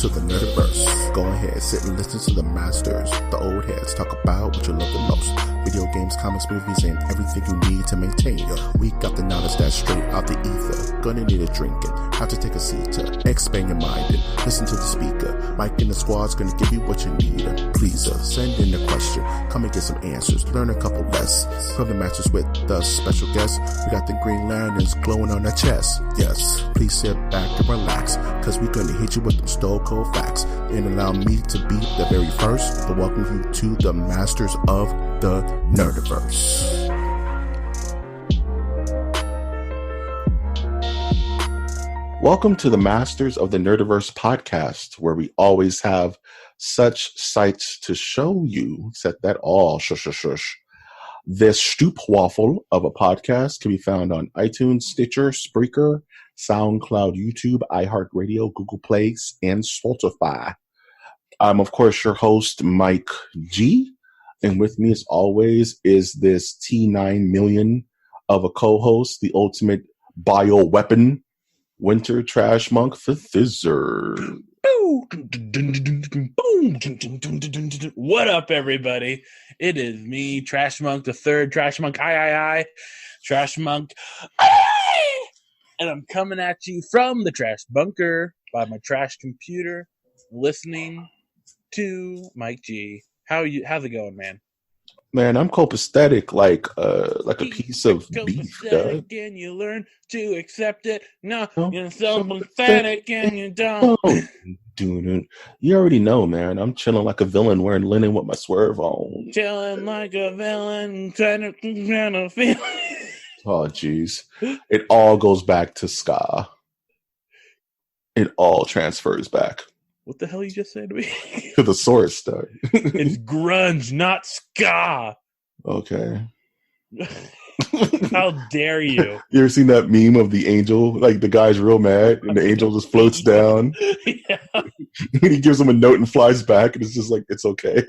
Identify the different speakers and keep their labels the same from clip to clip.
Speaker 1: to the Nerdiverse. Go ahead, sit and listen to the masters, the old heads, talk about what you love the most. Video games, comics, movies, and everything you need to maintain your week. Got the knowledge that's straight out the ether. Gonna need a drink and have to take a seat to expand your mind and listen to the speaker. Mike and the squad's gonna give you what you need. Please send in a question, come and get some answers, learn a couple lessons from the masters with the special guests. We got the Green Lanterns glowing on their chest. Yes, please sit back and relax, cause we're gonna hit you with them stone cold facts. And allow me to be the very first to welcome you to the masters of the Nerdiverse. Welcome to the Masters of the Nerdiverse podcast, where we always have such sights to show you. Set that all. Shush. This stoop waffle of a podcast can be found on iTunes, Stitcher, Spreaker, SoundCloud, YouTube, iHeartRadio, Google Play, and Spotify. I'm, of course, your host, Mike G. And with me, as always, is this T9 million of a co-host, the ultimate bioweapon, Winter Trash Monk, the Thizzer.
Speaker 2: What up, everybody? It is me, Trash Monk the Third, Trash Monk I, Trash Monk I, and I'm coming at you from the Trash Bunker by my trash computer, listening to Mike G. How's it going, man?
Speaker 1: Man, I'm copacetic like a piece of beef, dog.
Speaker 2: And you learn to accept it. No, you're so pathetic and you don't.
Speaker 1: Dude, you already know, man. I'm chilling like a villain wearing linen with my swerve on.
Speaker 2: Chilling like a villain, trying to feel.
Speaker 1: Oh, jeez. It all goes back to ska. It all transfers back.
Speaker 2: What the hell you just said to me?
Speaker 1: To the source, though.
Speaker 2: It's grunge, not ska.
Speaker 1: Okay.
Speaker 2: How dare you?
Speaker 1: You ever seen that meme of the angel? Like, the guy's real mad, and the angel just floats down.
Speaker 2: Yeah.
Speaker 1: And he gives him a note and flies back, and it's just like, it's okay.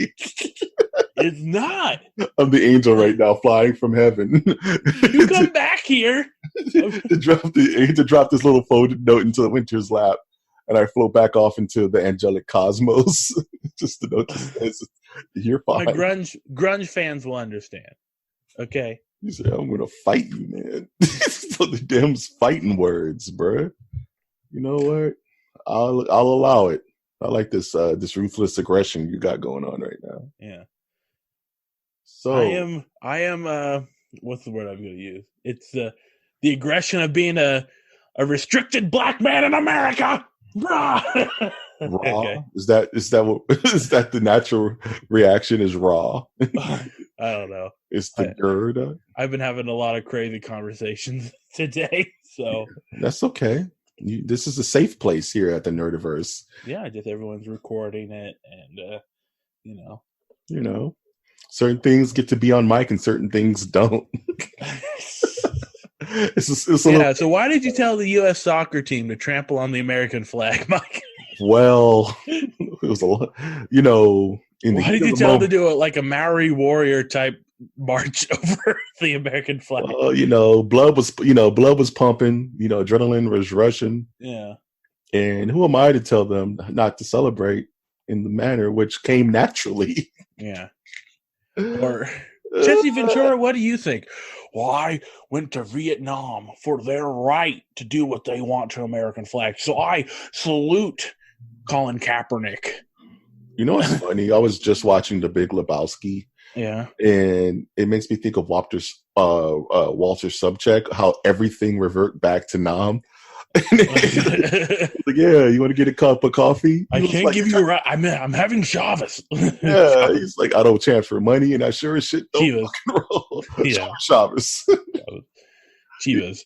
Speaker 2: It's not.
Speaker 1: I'm the angel right now, flying from heaven.
Speaker 2: You come back here.
Speaker 1: to drop this little folded note into Winter's lap. And I float back off into the angelic cosmos. Just to note this, you're fine.
Speaker 2: My grunge fans will understand. Okay.
Speaker 1: You say, I'm gonna fight you, man. So the damn fighting words, bruh. You know what? I'll allow it. I like this ruthless aggression you got going on right now.
Speaker 2: Yeah.
Speaker 1: So
Speaker 2: I am what's the word I'm gonna use? It's the aggression of being a restricted black man in America. Raw.
Speaker 1: Okay. Is that the natural reaction is raw?
Speaker 2: I don't know.
Speaker 1: It's the gird.
Speaker 2: I've been having a lot of crazy conversations today, so
Speaker 1: that's okay. This is a safe place here at the Nerdiverse.
Speaker 2: Yeah, just everyone's recording it, and you
Speaker 1: know, certain things get to be on mic and certain things don't.
Speaker 2: So why did you tell the U.S. soccer team to trample on the American flag, Mike?
Speaker 1: Well, it was a lot, why did you tell them to do
Speaker 2: it like a Maori warrior type march over the American flag?
Speaker 1: Blood was pumping, adrenaline was rushing.
Speaker 2: Yeah.
Speaker 1: And who am I to tell them not to celebrate in the manner which came naturally?
Speaker 2: Yeah. Or Jesse Ventura, what do you think? Well, I went to Vietnam for their right to do what they want to American flag. So I salute Colin Kaepernick.
Speaker 1: You know what's funny? I was just watching The Big Lebowski.
Speaker 2: Yeah.
Speaker 1: And it makes me think of Walter Sobchak, how everything revert back to Nam. Like, yeah, you want to get a cup of coffee?
Speaker 2: I can't give you a right. I'm having Chavez.
Speaker 1: Yeah, he's like, I don't chant for money, and I sure as shit don't
Speaker 2: Chivas.
Speaker 1: fucking roll.
Speaker 2: Yeah.
Speaker 1: Chavez.
Speaker 2: Chivas.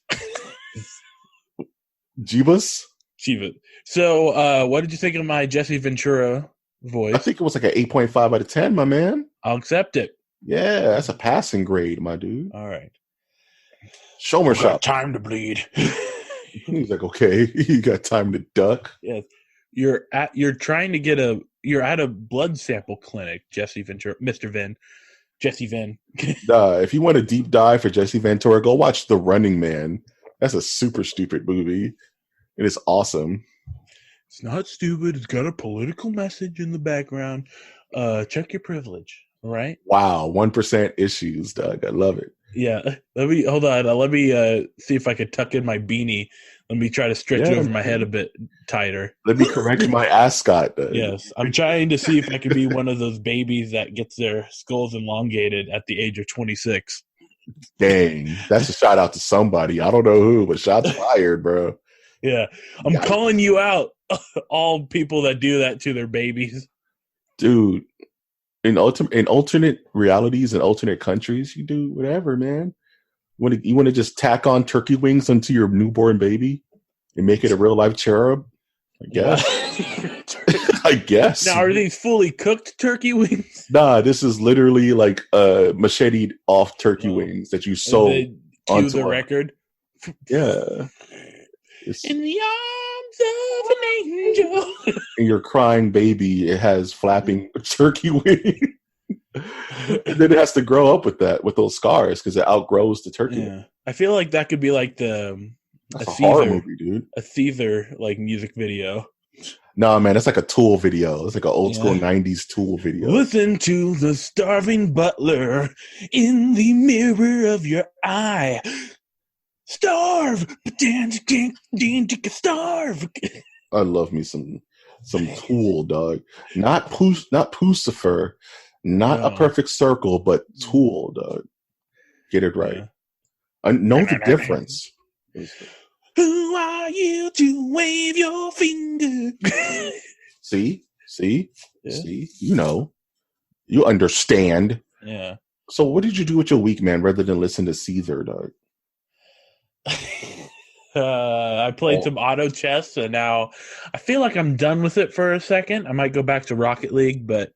Speaker 1: Jibas?
Speaker 2: Chivas. So, what did you think of my Jesse Ventura voice?
Speaker 1: I think it was like an 8.5 out of 10, my man.
Speaker 2: I'll accept it.
Speaker 1: Yeah, that's a passing grade, my dude.
Speaker 2: All right.
Speaker 1: Shomer shot.
Speaker 2: Time to bleed.
Speaker 1: He's like, okay, you got time to duck.
Speaker 2: Yes, you're at a blood sample clinic, Jesse Ventura, Mr. Vin, Jesse Vin.
Speaker 1: If you want a deep dive for Jesse Ventura, go watch The Running Man. That's a super stupid movie. It is awesome.
Speaker 2: It's not stupid. It's got a political message in the background. Check your privilege. All right.
Speaker 1: Wow, 1% issues, Doug. I love it.
Speaker 2: Yeah. Let me hold on. Let me see if I could tuck in my beanie. Let me try to stretch over my head a bit tighter.
Speaker 1: Let me correct my ascot.
Speaker 2: Yes, I'm trying to see if I can be one of those babies that gets their skulls elongated at the age of 26.
Speaker 1: Dang, that's a shout out to somebody. I don't know who, but shots fired, bro.
Speaker 2: Yeah, I'm calling you out, all people that do that to their babies.
Speaker 1: Dude, in alternate realities and alternate countries, you do whatever, man. You want to just tack on turkey wings onto your newborn baby and make it a real life cherub? I guess. I guess.
Speaker 2: Now, are these fully cooked turkey wings?
Speaker 1: Nah, this is literally like macheted off turkey wings that you sew onto
Speaker 2: the record.
Speaker 1: Yeah.
Speaker 2: In the arms of an angel.
Speaker 1: And your crying baby, it has flapping turkey wings. And then it has to grow up with those scars because it outgrows the turkey.
Speaker 2: Yeah. I feel like that could be like that's
Speaker 1: a horror movie, dude.
Speaker 2: A Caesar like music video.
Speaker 1: No, man, it's like a Tool video. It's like an old school 90s Tool video.
Speaker 2: Listen to the starving butler in the mirror of your eye. Starve, starve.
Speaker 1: I love me some Tool, dog. Not Pucifer, not A Perfect Circle, but Tool, dog. Get it right. I know the difference.
Speaker 2: Who are you to wave your finger?
Speaker 1: See, you know, you understand.
Speaker 2: Yeah.
Speaker 1: So, what did you do with your week, man? Rather than listen to Caesar, dog.
Speaker 2: I played some auto chess, and now I feel like I'm done with it for a second. I might go back to Rocket League, but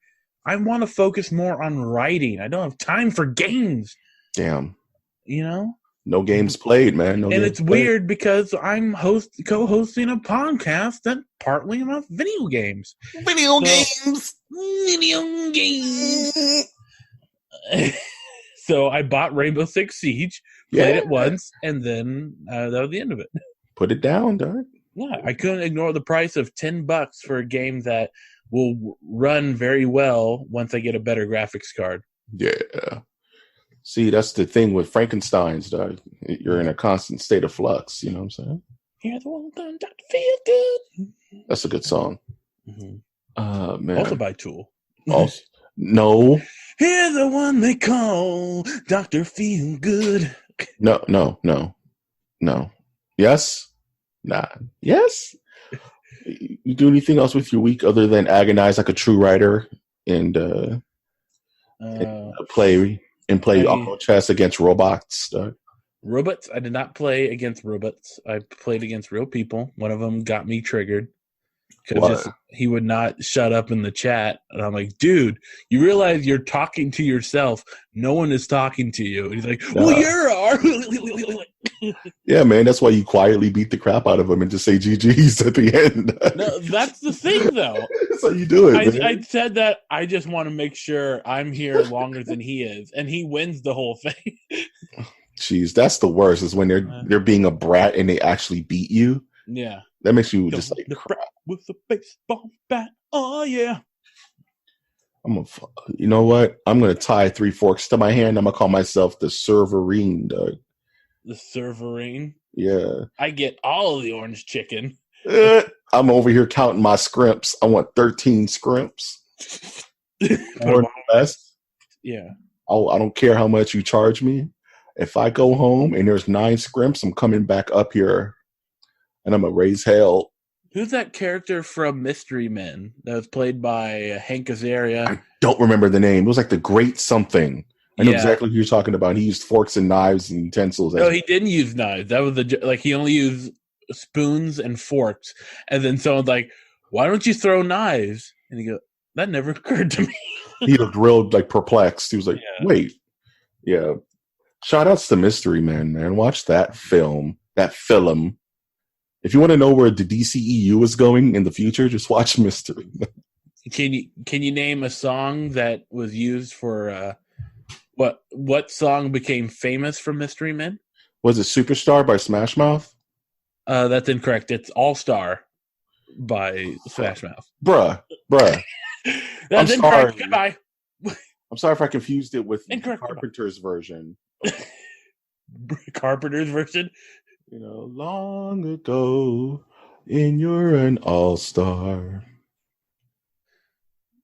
Speaker 2: I want to focus more on writing. I don't have time for games.
Speaker 1: Damn.
Speaker 2: You know?
Speaker 1: No games played, man.
Speaker 2: And it's weird because I'm co-hosting a podcast that partly about video games.
Speaker 1: Video games.
Speaker 2: So I bought Rainbow Six Siege, played it once, and then that was the end of it.
Speaker 1: Put it down, dog.
Speaker 2: Yeah, I couldn't ignore the price of $10 for a game that will run very well once I get a better graphics card.
Speaker 1: Yeah. See, that's the thing with Frankenstein's, dog. You're in a constant state of flux. You know what I'm saying?
Speaker 2: You're the one that feel good.
Speaker 1: That's a good song. Mm-hmm. Man.
Speaker 2: Also by Tool.
Speaker 1: Also, no.
Speaker 2: Here's the one they call Dr. Feel Good.
Speaker 1: No. Yes? Nah. Yes? You do anything else with your week other than agonize like a true writer and play auto chess against robots?
Speaker 2: Robots? I did not play against robots. I played against real people. One of them got me triggered. Because he would not shut up in the chat. And I'm like, dude, you realize you're talking to yourself. No one is talking to you. And he's like, well, you're
Speaker 1: Yeah, man, that's why you quietly beat the crap out of him and just say GG's at the end.
Speaker 2: No, that's the thing, though.
Speaker 1: That's how you do it.
Speaker 2: I said that I just want to make sure I'm here longer than he is. And he wins the whole thing.
Speaker 1: Jeez, that's the worst is when they're being a brat and they actually beat you.
Speaker 2: Yeah.
Speaker 1: That makes you just like crap.
Speaker 2: With a baseball bat. Oh, yeah.
Speaker 1: You know what? I'm going to tie 3 forks to my hand. I'm going to call myself the Serverine, dog.
Speaker 2: The Serverine?
Speaker 1: Yeah.
Speaker 2: I get all of the orange chicken.
Speaker 1: I'm over here counting my scrimps. I want 13 scrimps. More or less.
Speaker 2: Yeah.
Speaker 1: I don't care how much you charge me. If I go home and there's 9 scrimps, I'm coming back up here. And I'm going to raise hell.
Speaker 2: Who's that character from Mystery Men that was played by Hank Azaria?
Speaker 1: I don't remember the name. It was like the Great Something. I know exactly who you're talking about. He used forks and knives and utensils.
Speaker 2: No, he didn't use knives. That was he only used spoons and forks. And then someone's like, why don't you throw knives? And he goes, that never occurred to me.
Speaker 1: He looked real perplexed. He was like, wait. Yeah. Shout outs to Mystery Men, man. Watch that film. If you want to know where the DCEU is going in the future, just watch Mystery.
Speaker 2: Can you name a song that was used for what song became famous from Mystery Men?
Speaker 1: Was it Superstar by Smash Mouth?
Speaker 2: That's incorrect. It's All Star. by Smash Mouth.
Speaker 1: Bruh. I'm sorry.
Speaker 2: Goodbye.
Speaker 1: I'm sorry if I confused it with
Speaker 2: Incorrect.
Speaker 1: Carpenter's version.
Speaker 2: Carpenter's version?
Speaker 1: Long ago, and you're an all-star.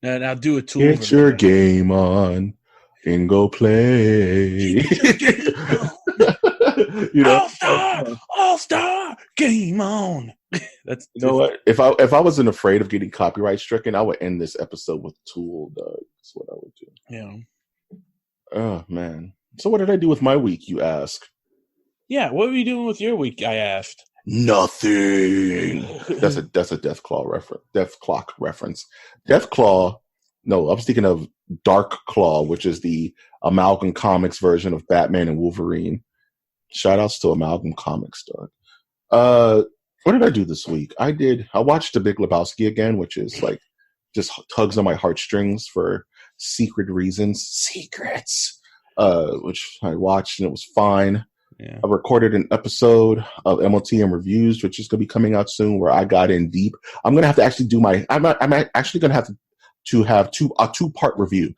Speaker 2: And I'll do a Tool.
Speaker 1: Get your game on and go play.
Speaker 2: All-star, game on. That's
Speaker 1: what? If I wasn't afraid of getting copyright stricken, I would end this episode with Tool, Doug. That's what I would do.
Speaker 2: Yeah.
Speaker 1: Oh man. So what did I do with my week, you ask?
Speaker 2: Yeah, what were you doing with your week, I asked.
Speaker 1: Nothing. That's a Death Clock reference. Death Claw. No, I was thinking of Dark Claw, which is the Amalgam Comics version of Batman and Wolverine. Shout outs to Amalgam Comics, Doug. What did I do this week? I watched The Big Lebowski again, which is like just tugs on my heartstrings for secret reasons. Secrets. Which I watched and it was fine.
Speaker 2: Yeah.
Speaker 1: I recorded an episode of MOTN Reviews, which is going to be coming out soon, where I got in deep. I'm going to have to actually do I'm actually going to have a 2-part review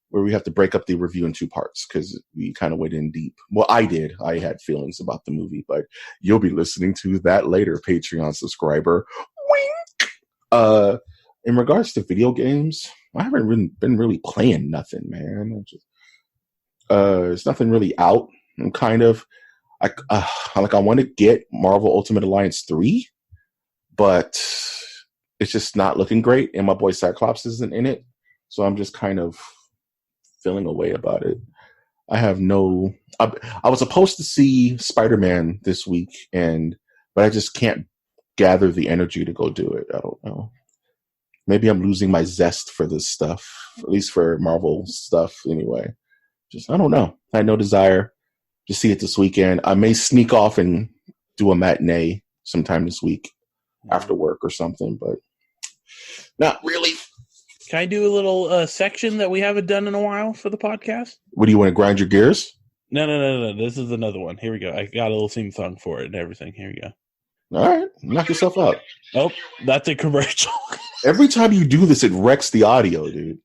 Speaker 1: where we have to break up the review in 2 parts because we kind of went in deep. Well, I did. I had feelings about the movie, but you'll be listening to that later, Patreon subscriber. Wink! In regards to video games, I haven't been really playing nothing, man. There's nothing really out. I'm kind of I want to get Marvel Ultimate Alliance 3, but it's just not looking great, and my boy Cyclops isn't in it, so I'm just kind of feeling a way about it. I was supposed to see Spider-Man this week, but I just can't gather the energy to go do it. I don't know. Maybe I'm losing my zest for this stuff, at least for Marvel stuff anyway. I don't know. I had no desire to see it this weekend. I may sneak off and do a matinee sometime this week after work or something, but not really.
Speaker 2: Can I do a little section that we haven't done in a while for the podcast?
Speaker 1: What do you want to grind your gears?
Speaker 2: No. This is another one. Here we go. I got a little theme song for it and everything. Here we go.
Speaker 1: All right. Knock yourself out.
Speaker 2: Oh, that's a commercial.
Speaker 1: Every time you do this, it wrecks the audio, dude.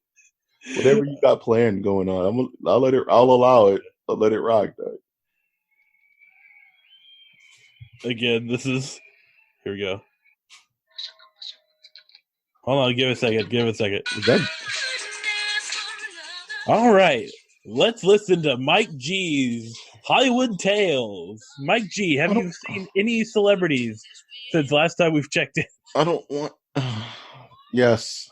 Speaker 1: Whatever you got planned going on, I'll allow it. I'll let it rock, though.
Speaker 2: Again, here we go. Hold on, give it a second. All right, let's listen to Mike G's Hollywood Tales. Mike G, have you seen any celebrities since last time we've checked in?
Speaker 1: I don't want... Yes.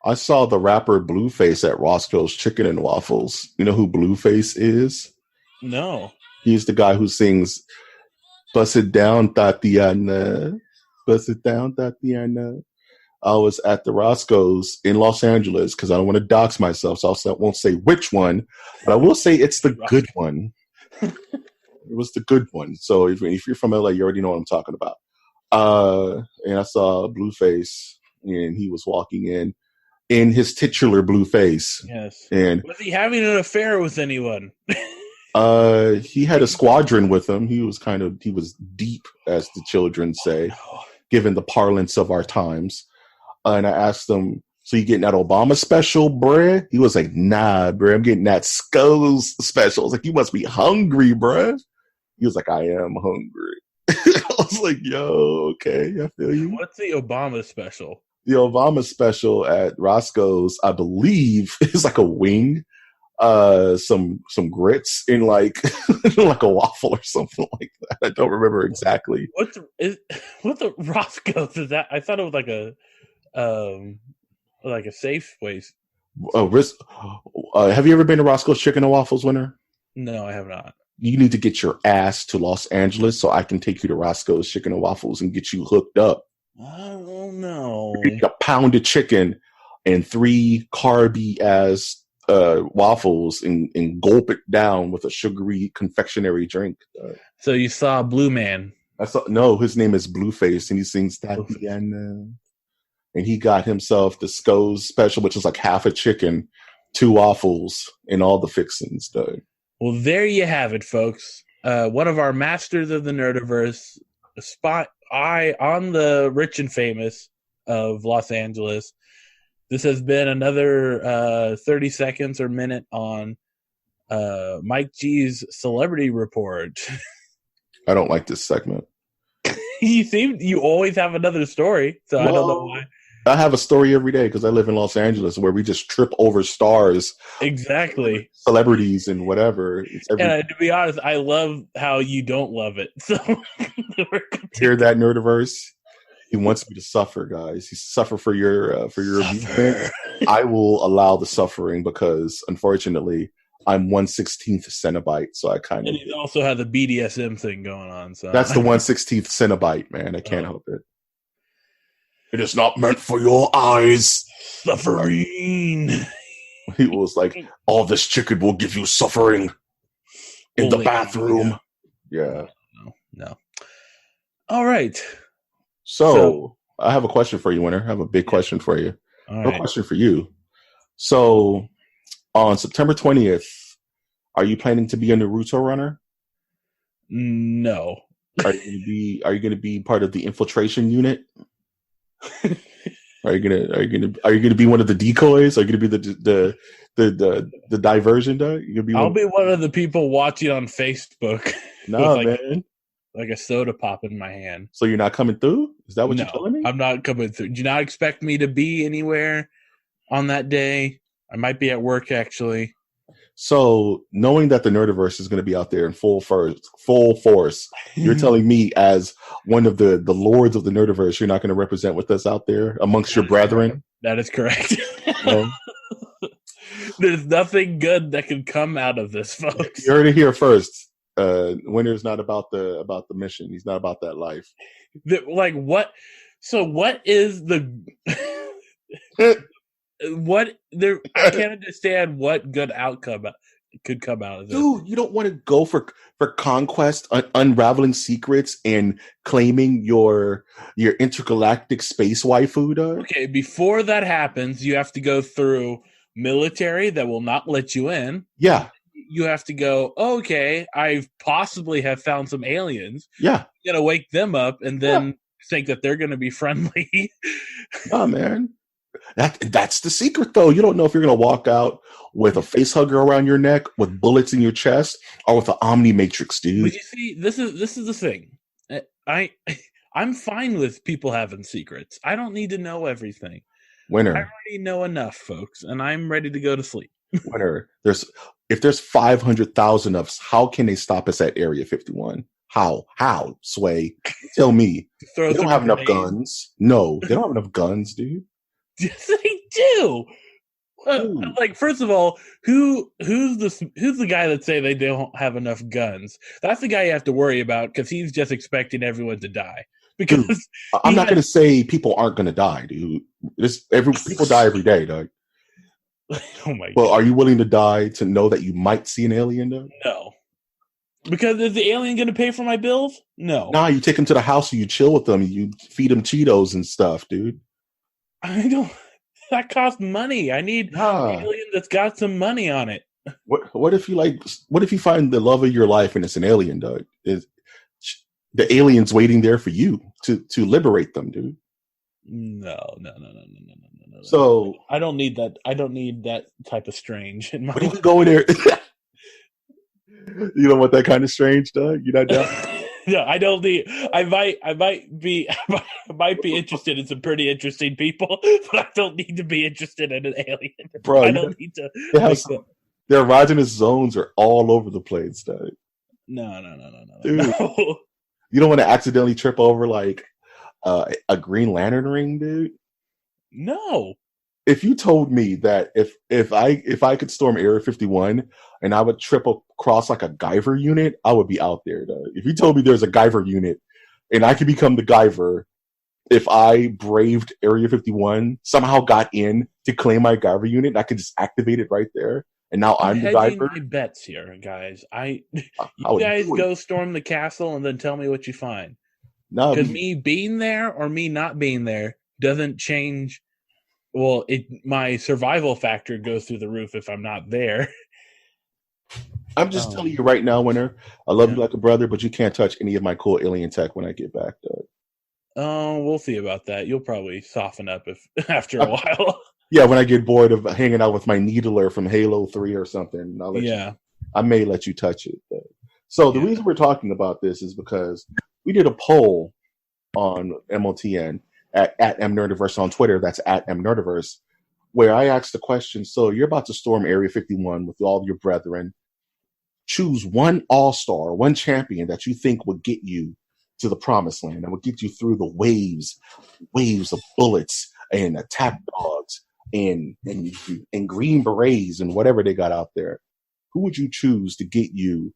Speaker 1: I saw the rapper Blueface at Roscoe's Chicken and Waffles. You know who Blueface is?
Speaker 2: No.
Speaker 1: He's the guy who sings Bust It Down, Tatiana. Bust It Down, Tatiana. I was at the Roscoe's in Los Angeles because I don't want to dox myself, so I won't say which one, but I will say it's the good one. It was the good one. So if you're from LA, you already know what I'm talking about. And I saw Blueface, and he was walking in his titular blue face.
Speaker 2: Yes.
Speaker 1: And
Speaker 2: was he having an affair with anyone?
Speaker 1: He had a squadron with him. He was deep, as the children say, given the parlance of our times. And I asked him, so you getting that Obama special, bruh? He was like, nah, bruh, I'm getting that Skulls special. I was like, you must be hungry, bruh. He was like, I am hungry. I was like, yo, okay, I feel you.
Speaker 2: What's the Obama special?
Speaker 1: The Obama special at Roscoe's, I believe, is like a wing, some grits in like like a waffle or something like that. I don't remember exactly.
Speaker 2: What the Roscoe's is that? I thought it was like a safe place.
Speaker 1: Have you ever been to Roscoe's Chicken and Waffles, Winter?
Speaker 2: No, I have not.
Speaker 1: You need to get your ass to Los Angeles so I can take you to Roscoe's Chicken and Waffles and get you hooked up.
Speaker 2: I don't know.
Speaker 1: A pound of chicken and 3 carby ass waffles and gulp it down with a sugary confectionery drink.
Speaker 2: So you saw Blue Man?
Speaker 1: No, his name is Blueface, and he sings Tatiana. And he got himself the Sco's special, which is like half a chicken, 2 waffles, and all the fixings, Doug.
Speaker 2: Well, there you have it, folks. One of our masters of the Nerdiverse, on the Rich and Famous of Los Angeles, this has been another 30 seconds or minute on Mike G's Celebrity Report.
Speaker 1: I don't like this segment.
Speaker 2: You always have another story, so I don't know why.
Speaker 1: I have a story every day because I live in Los Angeles where we just trip over stars.
Speaker 2: Exactly.
Speaker 1: Celebrities and whatever.
Speaker 2: And to be honest, I love how you don't love it. So
Speaker 1: hear that, Nerdiverse? He wants me to suffer, guys. He suffer for your amusement. I will allow the suffering because, unfortunately, I'm 1/16th Cenobite, so I kind of.
Speaker 2: And he also has the BDSM thing going on. So
Speaker 1: that's the 1/16th Cenobite, man. I can't help it. It is not meant for your eyes.
Speaker 2: Suffering.
Speaker 1: He was like, "All this chicken will give you suffering in the bathroom." Yeah.
Speaker 2: No. All right.
Speaker 1: So I have a question for you, Winter. I have a big question for you. No question for you. So on September 20th, are you planning to be a Naruto runner?
Speaker 2: No.
Speaker 1: Are you going to be part of the infiltration unit? Are you gonna be one of the decoys? Are you gonna be the diversion?
Speaker 2: I'll be one of the people watching on Facebook.
Speaker 1: No, man.
Speaker 2: Like a soda pop in my hand.
Speaker 1: So you're not coming through? Is that what you're telling me?
Speaker 2: I'm not coming through. Do you not expect me to be anywhere on that day? I might be at work, actually.
Speaker 1: So knowing that the Nerdiverse is going to be out there in full force, you're telling me as one of the lords of the Nerdiverse, you're not going to represent with us out there amongst your brethren?
Speaker 2: That is correct. There's nothing good that can come out of this, folks.
Speaker 1: You heard it here first. Winter's not about the mission. He's not about that life.
Speaker 2: What? So what is the what there? I can't understand what good outcome could come out of this.
Speaker 1: Dude, you don't want to go for conquest, unraveling secrets, and claiming your intergalactic space waifu, dog?
Speaker 2: Okay, before that happens, you have to go through military that will not let you in.
Speaker 1: Yeah.
Speaker 2: You have to go, okay, I possibly have found some aliens.
Speaker 1: Yeah.
Speaker 2: You gotta wake them up and then think that they're gonna be friendly.
Speaker 1: Oh, man. That's the secret, though. You don't know if you're going to walk out with a face hugger around your neck, with bullets in your chest, or with an Omnimatrix, dude.
Speaker 2: But you see, this is the thing. I'm fine with people having secrets. I don't need to know everything.
Speaker 1: Winner.
Speaker 2: I already know enough, folks, and I'm ready to go to sleep.
Speaker 1: Winner. If there's 500,000 of us, how can they stop us at Area 51? How? Sway? Tell me. They don't have enough guns. No, they don't have enough guns, dude.
Speaker 2: Yes, they do. First of all, who's the guy that say they don't have enough guns? That's the guy you have to worry about because he's just expecting everyone to die. Because
Speaker 1: dude, I'm not going to say people aren't going to die, dude. People die every day, dog.
Speaker 2: Oh my!
Speaker 1: Well, are you willing to die to know that you might see an alien, dog?
Speaker 2: No. Because is the alien going to pay for my bills? No.
Speaker 1: Nah, you take him to the house and you chill with them. You feed him Cheetos and stuff, dude.
Speaker 2: I don't. That costs money. I need an alien that's got some money on it.
Speaker 1: What if you find the love of your life and it's an alien, dog? The alien's waiting there for you to liberate them, dude?
Speaker 2: No.
Speaker 1: So
Speaker 2: I don't need that. I don't need that type of strange in my
Speaker 1: life. But you can go in there. You don't want that kind of strange, dog? You're not down?
Speaker 2: No, I don't need. I might be interested in some pretty interesting people, but I don't need to be interested in an alien.
Speaker 1: Bro,
Speaker 2: I don't need to.
Speaker 1: Their erogenous zones are all over the place, dog.
Speaker 2: No.
Speaker 1: Dude, you don't want to accidentally trip over like a Green Lantern ring, dude.
Speaker 2: No.
Speaker 1: If you told me that if I could storm Area 51 and I would trip across like a Guyver unit, I would be out there, though. If you told me there's a Guyver unit and I could become the Guyver if I braved Area 51, somehow got in to claim my Guyver unit, and I could just activate it right there, and now I'm the Guyver.
Speaker 2: My bets here, guys. You guys go storm the castle and then tell me what you find. No, because me being there or me not being there doesn't change. Well, my survival factor goes through the roof if I'm not there.
Speaker 1: I'm just telling you right now, Winner. I love you like a brother, but you can't touch any of my cool alien tech when I get back, though.
Speaker 2: Oh, we'll see about that. You'll probably soften up if after a while.
Speaker 1: Yeah, when I get bored of hanging out with my needler from Halo 3 or something, I may let you touch it. So the reason we're talking about this is because we did a poll on MOTN at MNerdiverse on Twitter. That's at MNerdiverse, where I asked the question, so you're about to storm Area 51 with all of your brethren. Choose one all-star, one champion that you think would get you to the promised land, that would get you through the waves of bullets and attack dogs and green berets and whatever they got out there. Who would you choose to get you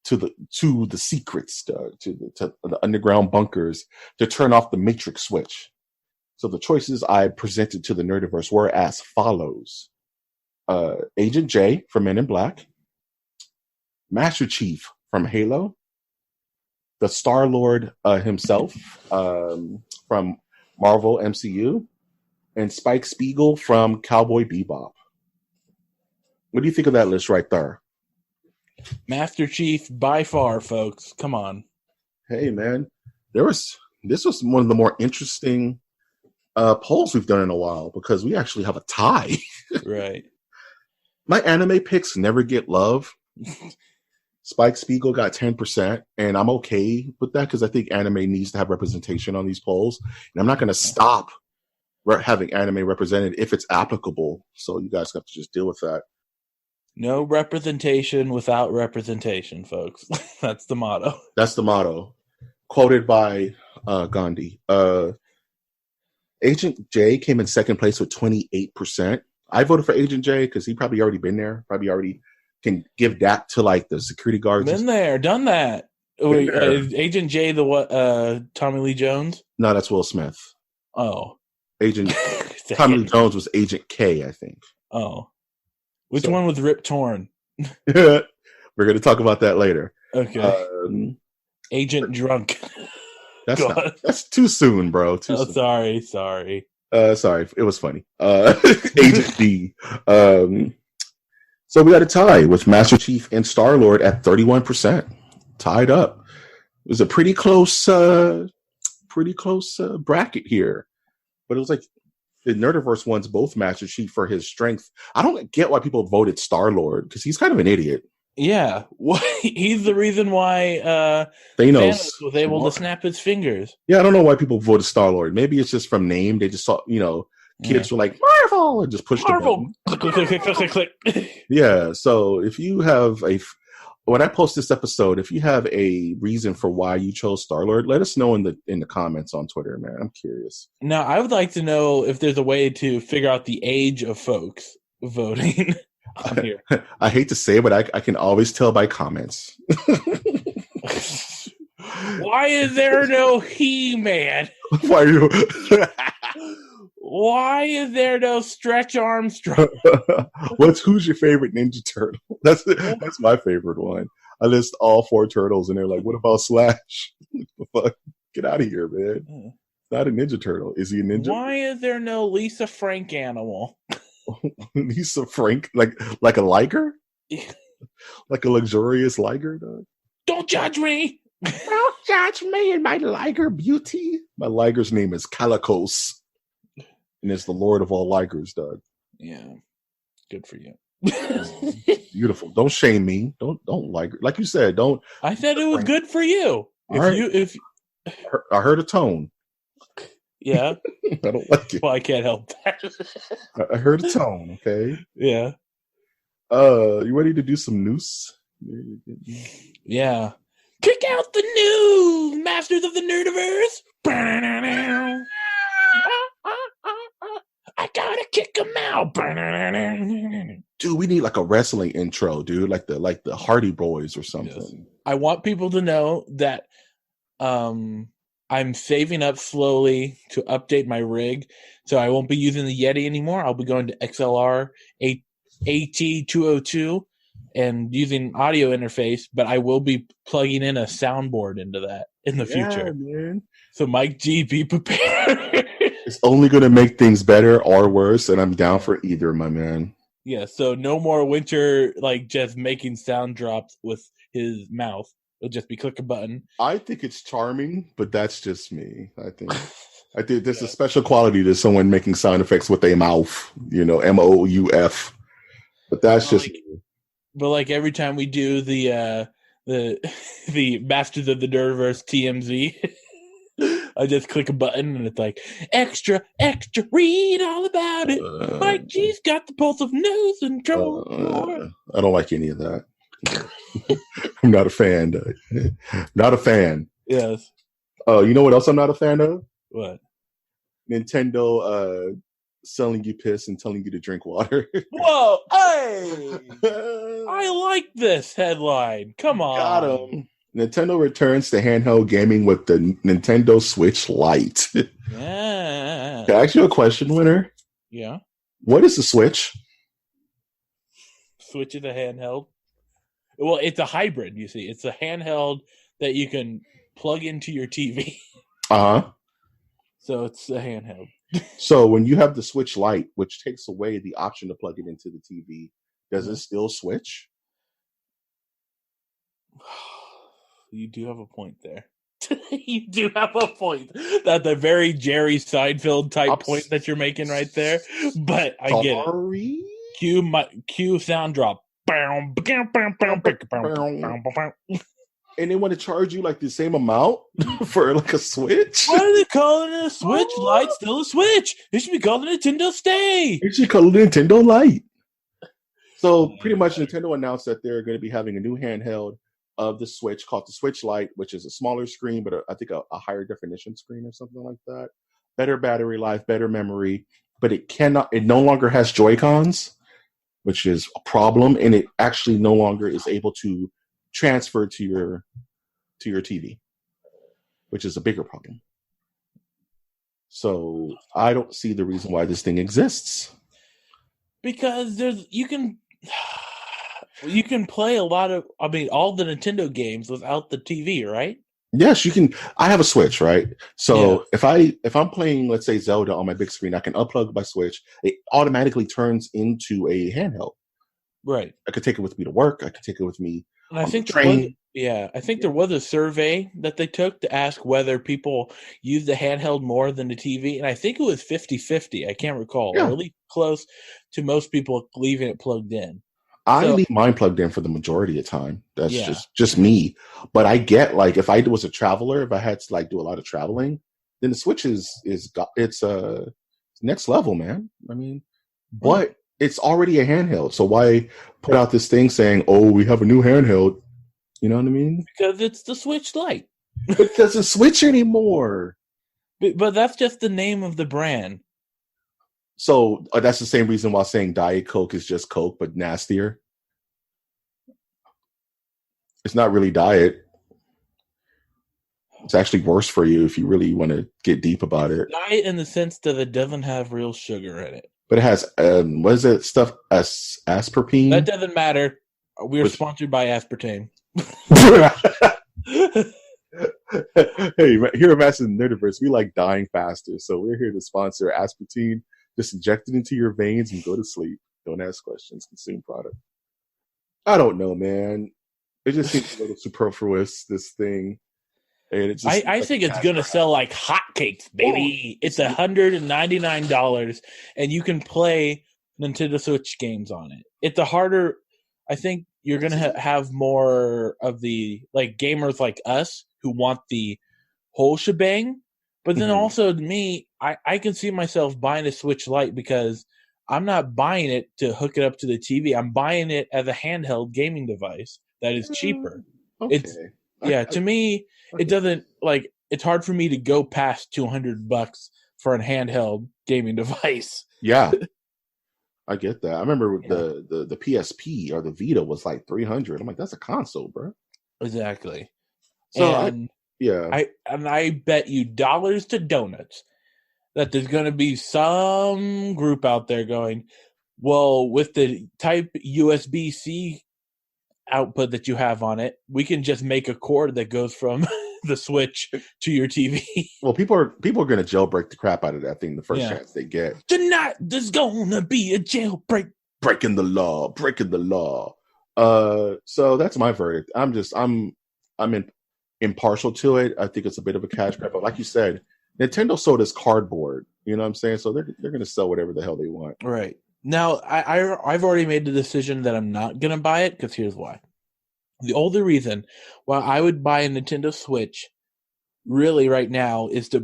Speaker 1: to the secrets, to the underground bunkers, to turn off the matrix switch? So the choices I presented to the Nerdiverse were as follows: Agent J from Men in Black, Master Chief from Halo, the Star-Lord himself from Marvel MCU, and Spike Spiegel from Cowboy Bebop. What do you think of that list right there?
Speaker 2: Master Chief by far, folks. Come on.
Speaker 1: Hey, man. This was one of the more interesting polls we've done in a while because we actually have a tie.
Speaker 2: Right.
Speaker 1: My anime picks never get love. Spike Spiegel got 10%, and I'm okay with that because I think anime needs to have representation on these polls. And I'm not going to stop having anime represented if it's applicable. So you guys have to just deal with that.
Speaker 2: No representation without representation, folks. That's the motto.
Speaker 1: That's the motto. Quoted by Gandhi. Agent J came in second place with 28%. I voted for Agent J because he probably already been there. Probably already can give that to like the security guards.
Speaker 2: Been there, done that. Wait, Agent J, the what? Tommy Lee Jones?
Speaker 1: No, that's Will Smith.
Speaker 2: Oh,
Speaker 1: Agent Tommy Lee Jones was Agent K, I think.
Speaker 2: Oh, which one was Rip Torn?
Speaker 1: We're going to talk about that later.
Speaker 2: Okay. Agent Drunk.
Speaker 1: That's too soon, bro. Too soon.
Speaker 2: Sorry.
Speaker 1: Sorry, it was funny. Agent D. So we got a tie with Master Chief and Star-Lord at 31%. Tied up. It was a pretty close bracket here. But it was like the Nerdiverse wants both Master Chief for his strength. I don't get why people voted Star-Lord because he's kind of an idiot.
Speaker 2: Yeah. He's the reason why
Speaker 1: Thanos
Speaker 2: was able to snap his fingers.
Speaker 1: Yeah, I don't know why people voted Star-Lord. Maybe it's just from name. They just saw, kids were like, Marvel! And just pushed
Speaker 2: Marvel!
Speaker 1: The button. Click. Yeah, so if you have when I post this episode, if you have a reason for why you chose Star-Lord, let us know in the comments on Twitter, man. I'm curious.
Speaker 2: Now, I would like to know if there's a way to figure out the age of folks voting on here.
Speaker 1: I hate to say it, but I can always tell by comments.
Speaker 2: Why is there no He-Man? Why is there no Stretch Armstrong?
Speaker 1: Who's your favorite Ninja Turtle? That's my favorite one. I list all 4 turtles, and they're like, "What about Slash?" Fuck, get out of here, man! Not a Ninja Turtle. Is he a ninja?
Speaker 2: Why is there no Lisa Frank animal?
Speaker 1: Lisa Frank, like a liger, like a luxurious liger, dog.
Speaker 2: Don't judge me.
Speaker 1: Don't judge me and my liger beauty. My liger's name is Calicos. And it's the Lord of all ligers, dog.
Speaker 2: Yeah. Good for you.
Speaker 1: Beautiful. Don't shame me. Don't liger. Like you said, don't.
Speaker 2: I said it was good for you.
Speaker 1: I heard a tone.
Speaker 2: Yeah.
Speaker 1: I don't like it.
Speaker 2: Well, I can't help that.
Speaker 1: I heard a tone, okay?
Speaker 2: Yeah.
Speaker 1: You ready to do some news?
Speaker 2: Yeah. Kick out the news, masters of the Nerdiverse. I gotta kick them out.
Speaker 1: Dude, we need like a wrestling intro, dude, like the Hardy Boys or something. Yes.
Speaker 2: I want people to know that I'm saving up slowly to update my rig, so I won't be using the Yeti anymore. I'll be going to XLR AT202 and using audio interface, but I will be plugging in a soundboard into that in the future. Man. So Mike G, be prepared.
Speaker 1: It's only going to make things better or worse, and I'm down for either, my man.
Speaker 2: Yeah, so no more Winter, just making sound drops with his mouth. It'll just be click a button.
Speaker 1: I think it's charming, but that's just me. I think there's a special quality to someone making sound effects with their mouth, MOUF. But that's just me.
Speaker 2: But like every time we do the the Masters of the Nerdiverse TMZ, I just click a button and it's like extra, read all about it. Mike G's got the pulse of news and trouble.
Speaker 1: I don't like any of that. I'm not a fan. Not a fan.
Speaker 2: Yes.
Speaker 1: Oh, you know what else I'm not a fan of?
Speaker 2: What?
Speaker 1: Nintendo selling you piss and telling you to drink water.
Speaker 2: Whoa! Hey! I like this headline. Come on.
Speaker 1: Got him. Nintendo returns to handheld gaming with the Nintendo Switch Lite.
Speaker 2: Yeah.
Speaker 1: Can I ask you a question, Winner?
Speaker 2: Yeah.
Speaker 1: What is the Switch?
Speaker 2: Switch is a handheld. Well, it's a hybrid, you see. It's a handheld that you can plug into your TV.
Speaker 1: Uh-huh.
Speaker 2: So it's a handheld.
Speaker 1: So when you have the Switch Lite, which takes away the option to plug it into the TV, does it still switch?
Speaker 2: You do have a point there. You do have a point. That's a very Jerry Seinfeld type point that you're making right there. But I get it. Cue sound drop. And
Speaker 1: they want to charge you like the same amount for like a Switch?
Speaker 2: Why are they calling it a Switch Lite? Still a Switch. It should be called a Nintendo Stay.
Speaker 1: They should call it a Nintendo Lite. So pretty much Nintendo announced that they're going to be having a new handheld of the Switch called the Switch Lite, which is a smaller screen, but I think a higher definition screen or something like that. Better battery life, better memory, but it no longer has Joy-Cons, which is a problem, and it actually no longer is able to transfer to your TV, which is a bigger problem. So I don't see the reason why this thing exists.
Speaker 2: Because you can play all the Nintendo games without the TV, right?
Speaker 1: Yes, you can. I have a Switch, right? So if I'm playing, let's say, Zelda on my big screen, I can unplug my Switch. It automatically turns into a handheld.
Speaker 2: Right.
Speaker 1: I could take it with me to work. I could take it with me
Speaker 2: and
Speaker 1: on the train.
Speaker 2: There was a survey that they took to ask whether people use the handheld more than the TV, and I think it was 50-50. I can't recall.
Speaker 1: Yeah.
Speaker 2: Really close to most people leaving it plugged in.
Speaker 1: I leave mine plugged in for the majority of the time. That's just me. But I get, like, if I was a traveler, if I had to like do a lot of traveling, then the Switch it's next level, man. I mean, but it's already a handheld. So why put out this thing saying, "Oh, we have a new handheld"? You know what I mean?
Speaker 2: Because it's the Switch Lite.
Speaker 1: It doesn't switch anymore.
Speaker 2: But that's just the name of the brand.
Speaker 1: So that's the same reason why saying Diet Coke is just Coke, but nastier. It's not really diet. It's actually worse for you if you really want to get deep about it.
Speaker 2: Diet in the sense that it doesn't have real sugar in it.
Speaker 1: But it has, what is it, stuff, aspartame?
Speaker 2: That doesn't matter. We're sponsored by aspartame.
Speaker 1: Hey, here at Masters of the Nerdiverse, we like dying faster. So we're here to sponsor aspartame. Just inject it into your veins and go to sleep. Don't ask questions. Consume product. I don't know, man. It just seems a little superfluous, this thing. And it's just,
Speaker 2: I think it's going to sell like hotcakes, baby. It's $199, and you can play Nintendo Switch games on it. It's I think you're going to have more of the like gamers like us who want the whole shebang. But then also me, I can see myself buying a Switch Lite because I'm not buying it to hook it up to the TV. I'm buying it as a handheld gaming device that is cheaper.
Speaker 1: Okay.
Speaker 2: To me, it doesn't like it's hard for me to go past $200 for a handheld gaming device.
Speaker 1: Yeah. I get that. I remember the PSP or the Vita was like $300. I'm like, that's a console, bro.
Speaker 2: Exactly.
Speaker 1: So
Speaker 2: I bet you dollars to donuts that there's going to be some group out there going, well, with the type USB-C output that you have on it, we can just make a cord that goes from the Switch to your TV.
Speaker 1: Well, people are going to jailbreak the crap out of that thing the first chance they get.
Speaker 2: Tonight there's going to be a jailbreak.
Speaker 1: Breaking the law. So that's my verdict. I'm I'm impartial to it. I think it's a bit of a cash grab, but like you said, Nintendo sold us cardboard. You know what I'm saying? So they're going to sell whatever the hell they want.
Speaker 2: Right. Now, I've already made the decision that I'm not going to buy it because here's why. The only reason why I would buy a Nintendo Switch really right now is to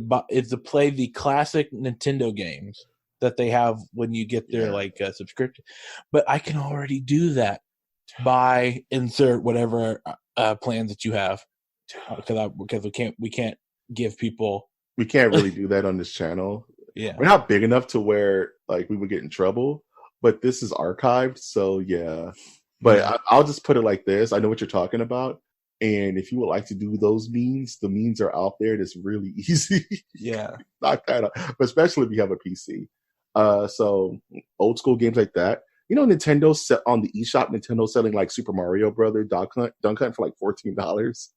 Speaker 2: play the classic Nintendo games that they have when you get their subscription. But I can already do that by insert whatever plans that you have because we can't give people.
Speaker 1: We can't really do that on this channel.
Speaker 2: Yeah,
Speaker 1: we're not big enough to where like we would get in trouble. But this is archived, so yeah. But I'll just put it like this. I know what you're talking about. And if you would like to do those memes, the memes are out there. It's really easy.
Speaker 2: Yeah.
Speaker 1: Knock that out. But especially if you have a PC. So old school games like that. You know, Nintendo on the eShop, Nintendo selling like Super Mario Brother Dunk Hunt for like $14.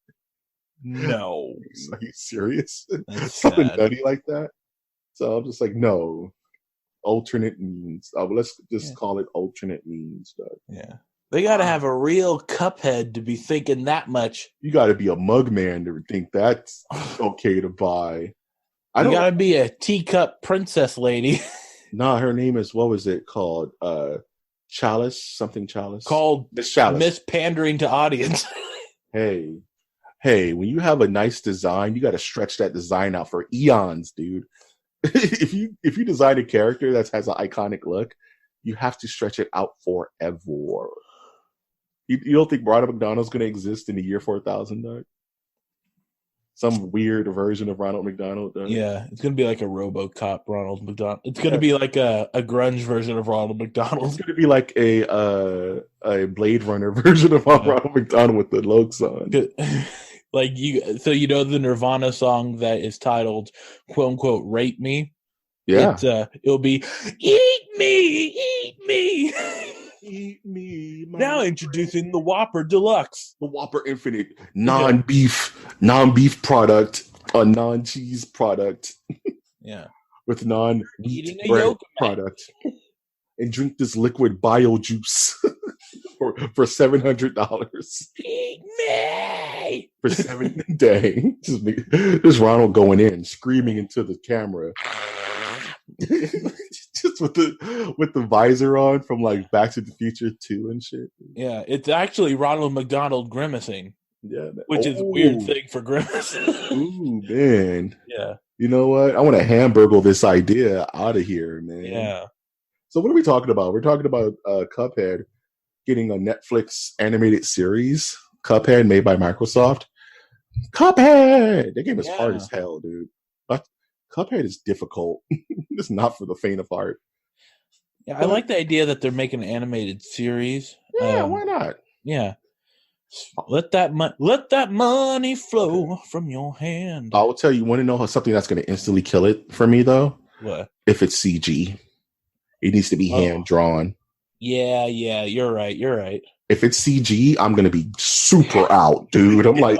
Speaker 2: No.
Speaker 1: Are you serious?
Speaker 2: That's
Speaker 1: Something
Speaker 2: sad.
Speaker 1: nutty like that. So I'm just like, no. Alternate means. Let's just call it alternate means, Doug.
Speaker 2: Yeah. They got to have a real Cuphead to be thinking that much.
Speaker 1: You got to be a mug man to think that's okay to buy.
Speaker 2: You got to be a teacup princess lady.
Speaker 1: Nah, her name is, what was it called? Chalice, something Chalice.
Speaker 2: Called
Speaker 1: Miss Chalice.
Speaker 2: Miss Pandering to Audience.
Speaker 1: Hey, when you have a nice design, you got to stretch that design out for eons, dude. If you design a character that has an iconic look, you have to stretch it out forever. You don't think Ronald McDonald's going to exist in the year 4000, Doug? Some weird version of Ronald McDonald, Doug?
Speaker 2: Yeah, it's going to be like a RoboCop Ronald McDonald. It's going to be like a grunge version of Ronald McDonald.
Speaker 1: It's going to be like a Blade Runner version of Ronald McDonald with the Lokes on.
Speaker 2: Like the Nirvana song that is titled "quote unquote" "Rape Me."
Speaker 1: Yeah,
Speaker 2: it'll be "Eat me, eat me."
Speaker 1: Eat me.
Speaker 2: Now introducing the Whopper Deluxe.
Speaker 1: The Whopper Infinite. Non-beef product. A non-cheese product.
Speaker 2: Yeah.
Speaker 1: With non-wheat bread product. And drink this liquid bio juice for $700.
Speaker 2: Eat me!
Speaker 1: For 7 days. Just Ronald going in, screaming into the camera. Just with the visor on from like Back to the Future 2 and shit.
Speaker 2: Yeah, it's actually Ronald McDonald grimacing.
Speaker 1: Yeah,
Speaker 2: which is a weird thing for Grimace.
Speaker 1: Ooh, man.
Speaker 2: Yeah.
Speaker 1: You know what? I want to hamburgle this idea out of here, man.
Speaker 2: Yeah.
Speaker 1: So what are we talking about? We're talking about Cuphead getting a Netflix animated series. Cuphead made by Microsoft. Cuphead! That game is hard as hell, dude. Cuphead is difficult. It's not for the faint of heart.
Speaker 2: Yeah, I like the idea that they're making an animated series.
Speaker 1: Yeah, why not?
Speaker 2: Yeah. Let that money flow from your hand.
Speaker 1: I will tell you, want to know something that's going to instantly kill it for me, though?
Speaker 2: What?
Speaker 1: If it's CG. It needs to be hand-drawn.
Speaker 2: Yeah, you're right.
Speaker 1: If it's CG, I'm going to be super out, dude. I'm like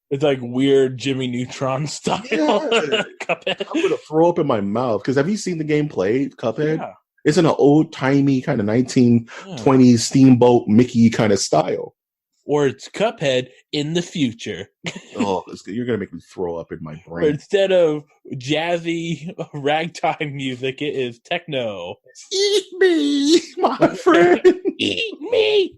Speaker 2: it's like weird Jimmy Neutron style.
Speaker 1: Yeah.
Speaker 2: Cuphead.
Speaker 1: I'm going to throw up in my mouth. Because have you seen the game played, Cuphead?
Speaker 2: Yeah. It's
Speaker 1: in an old-timey kind of 1920s steamboat Mickey kind of style.
Speaker 2: Or it's Cuphead in the future.
Speaker 1: Oh, you're going to make me throw up in my brain.
Speaker 2: But instead of jazzy ragtime music, it is techno.
Speaker 1: Eat me, my friend.
Speaker 2: Eat me.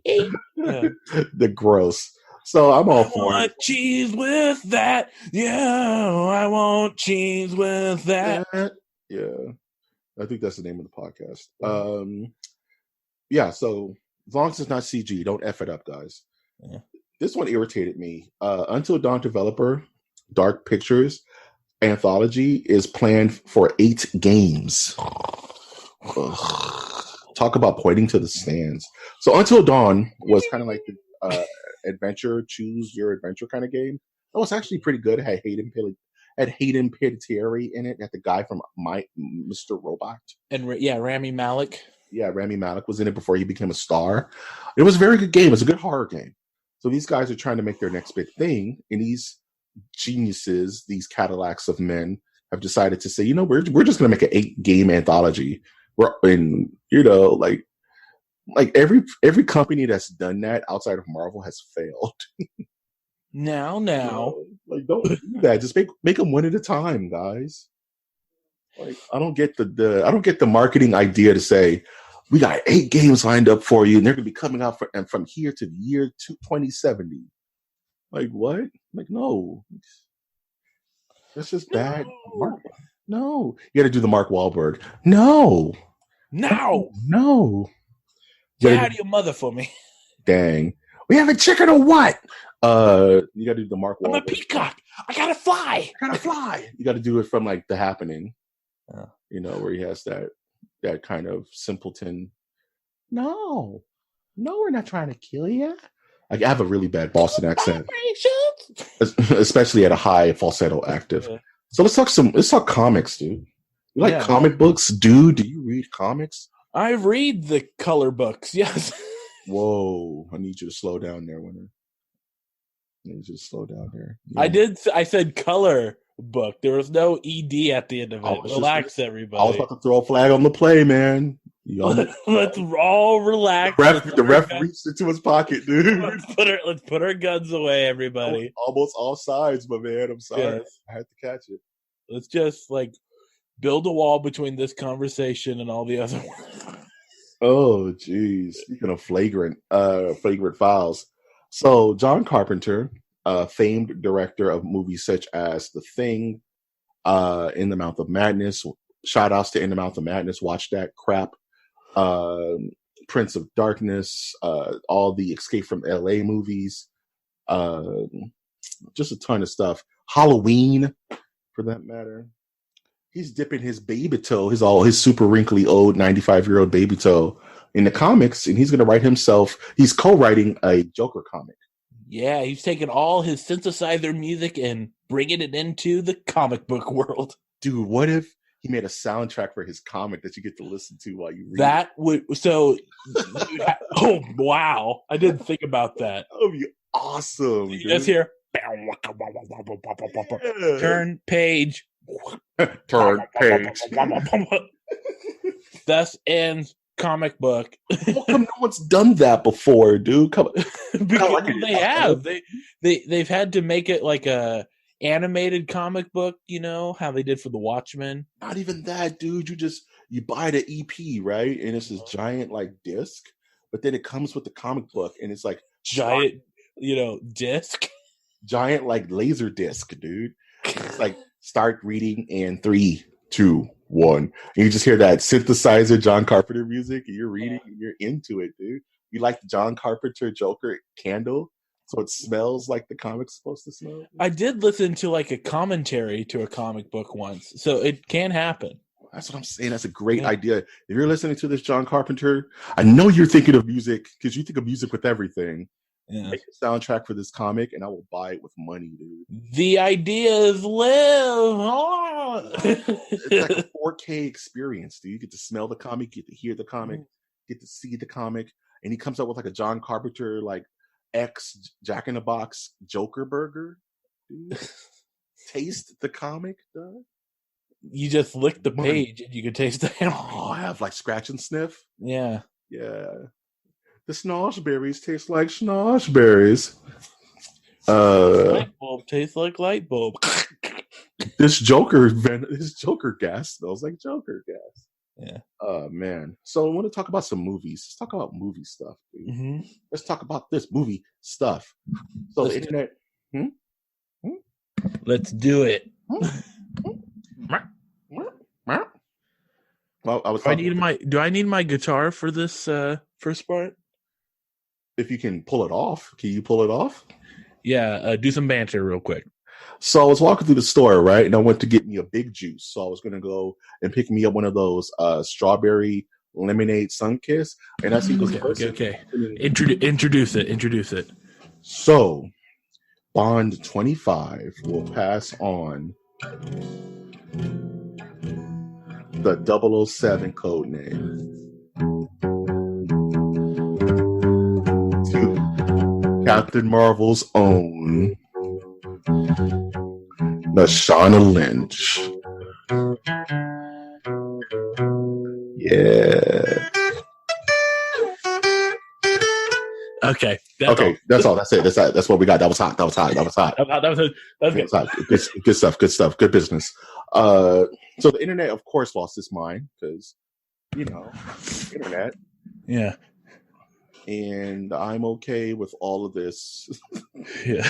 Speaker 1: The gross. So I'm all for it.
Speaker 2: I want cheese with that. Yeah, I want cheese with that.
Speaker 1: Yeah. I think that's the name of the podcast. Yeah, so as long as it's not CG, don't F it up, guys.
Speaker 2: Yeah.
Speaker 1: This one irritated me. Until Dawn developer, Dark Pictures anthology is planned for 8 games. Talk about pointing to the stands. So Until Dawn was kind of like the adventure, choose your adventure kind of game. That was actually pretty good. It had Hayden Panettiere in it. Had the guy from Mr. Robot.
Speaker 2: And Rami Malek.
Speaker 1: Yeah, Rami Malek was in it before he became a star. It was a very good game. It's a good horror game. So these guys are trying to make their next big thing, and these geniuses, these Cadillacs of men, have decided to say, we're just going to make an 8-game anthology. Like every company that's done that outside of Marvel has failed.
Speaker 2: Now.
Speaker 1: Like, don't do that. Just make them one at a time, guys. Like, I don't get the marketing idea to say we got 8 games lined up for you, and they're gonna be coming out from here to the year 2070. Like, what? Like, no, that's just bad. No, you got to do the Mark Wahlberg. No.
Speaker 2: Get out of your mother for me.
Speaker 1: Dang, we have a chicken or what? You got to do the Mark Wahlberg.
Speaker 2: I'm a peacock. I gotta fly.
Speaker 1: You got to do it from like The Happening. Where he has that kind of simpleton. No, we're not trying to kill you. I have a really bad Boston accent, especially at a high falsetto octave. Yeah. So let's talk comics, dude. You like comic books, dude? Do you read comics?
Speaker 2: I read the color books. Yes.
Speaker 1: Whoa! I need you to slow down there, Winter. I need you to slow down there.
Speaker 2: Yeah. I said color book. There was no ed at the end of it. Relax, everybody.
Speaker 1: I was about to throw a flag on the play, man.
Speaker 2: Let's all relax.
Speaker 1: The ref reached into his pocket, dude.
Speaker 2: Let's put our guns away, everybody.
Speaker 1: Almost all sides, my man. I'm sorry. Yes. I had to catch it.
Speaker 2: Let's just build a wall between this conversation and all the other ones.
Speaker 1: Oh, geez. Speaking of flagrant files. So John Carpenter, famed director of movies such as The Thing, In the Mouth of Madness. Shout outs to In the Mouth of Madness. Watch that crap. Prince of Darkness, all the Escape from LA movies, just a ton of stuff. Halloween, for that matter. He's dipping his baby toe, his super wrinkly old 95-year-old baby toe in the comics, and he's going to write himself. He's co-writing a Joker comic.
Speaker 2: Yeah, he's taking all his synthesizer music and bringing it into the comic book world.
Speaker 1: Dude, what if he made a soundtrack for his comic that you get to listen to while you read?
Speaker 2: That would oh wow! I didn't think about that.
Speaker 1: That would be awesome.
Speaker 2: You just hear turn page.
Speaker 1: Turn page.
Speaker 2: Thus ends comic book.
Speaker 1: How come no one's done that before, dude?
Speaker 2: Because they have. They've had to make it like a animated comic book, how they did for the Watchmen.
Speaker 1: Not even that, dude. You buy the EP, right? And it's this giant disc, but then it comes with the comic book, and it's like
Speaker 2: giant, disc,
Speaker 1: giant laser disc, dude. It's like start reading in 3, 2, 1, and you just hear that synthesizer John Carpenter music, and you're reading, and you're into it, dude. You like the John Carpenter Joker candle? So it smells like the comic's supposed to smell?
Speaker 2: I did listen to a commentary to a comic book once, so it can happen.
Speaker 1: That's what I'm saying. That's a great idea. If you're listening to this John Carpenter, I know you're thinking of music because you think of music with everything. Yeah. Make a soundtrack for this comic, and I will buy it with money, dude.
Speaker 2: The idea is live.
Speaker 1: It's like a 4K experience, dude. You get to smell the comic, you get to hear the comic, get to see the comic, and he comes up with a John Carpenter X Jack in the Box Joker burger. Dude. Taste the comic, dude.
Speaker 2: You just lick the page and you can taste the hammer.
Speaker 1: Oh, I have scratch and sniff.
Speaker 2: Yeah.
Speaker 1: The snoshberries taste like snoshberries.
Speaker 2: Light bulb tastes like light bulb.
Speaker 1: This Joker gas smells like Joker gas.
Speaker 2: Yeah.
Speaker 1: Oh man. So I want to talk about some movies. Let's talk about movie stuff, dude. Mm-hmm. Let's talk about this movie stuff. So the internet.
Speaker 2: Let's do it.
Speaker 1: Well,
Speaker 2: do I need my guitar for this first part?
Speaker 1: If you can pull it off, can you pull it off?
Speaker 2: Yeah, do some banter real quick.
Speaker 1: So I was walking through the store, right, and I went to get me a big juice. So I was going to go and pick me up one of those strawberry lemonade Sunkiss, and I see this person.
Speaker 2: Okay. Introduce it.
Speaker 1: So Bond 25 will pass on the 007 code name to Captain Marvel's own Lashana Lynch. Yeah.
Speaker 2: Okay. That's
Speaker 1: Okay,
Speaker 2: all.
Speaker 1: that's all. That's it. That's what we got. That was hot. That was hot. That was hot.
Speaker 2: That was good.
Speaker 1: Hot. Good stuff. Good stuff. Good business. So the internet, of course, lost its mind because internet.
Speaker 2: Yeah.
Speaker 1: And I'm okay with all of this.
Speaker 2: Yeah.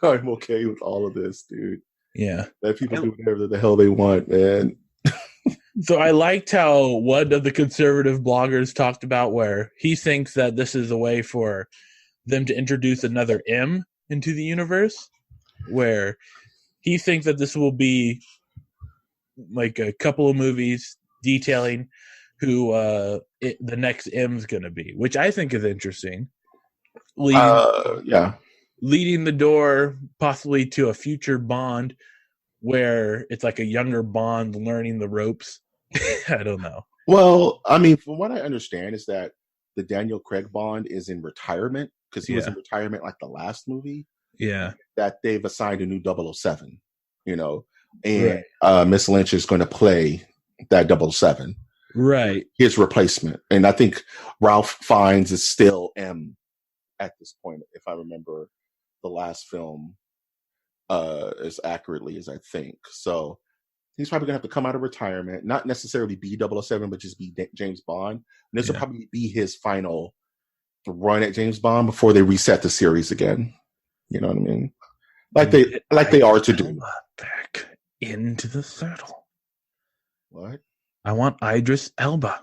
Speaker 1: I'm okay with all of this, dude.
Speaker 2: Yeah.
Speaker 1: Let people do whatever the hell they want, man.
Speaker 2: So I liked how one of the conservative bloggers talked about where he thinks that this is a way for them to introduce another M into the universe, where he thinks that this will be like a couple of movies detailing who the next M is going to be, which I think is interesting. Leading the door possibly to a future Bond where it's like a younger Bond learning the ropes. I don't know.
Speaker 1: Well, I mean, from what I understand is that the Daniel Craig Bond is in retirement because he was in retirement like the last movie.
Speaker 2: Yeah.
Speaker 1: That they've assigned a new 007, and Miss Lynch is going to play that 007.
Speaker 2: Right.
Speaker 1: His replacement. And I think Ralph Fiennes is still M at this point, if I remember the last film as accurately as I think. So he's probably going to have to come out of retirement, not necessarily be 007, but just be James Bond. And this will probably be his final run at James Bond before they reset the series again. You know what I mean? Like they are to do.
Speaker 2: Back into the saddle.
Speaker 1: What?
Speaker 2: I want Idris Elba.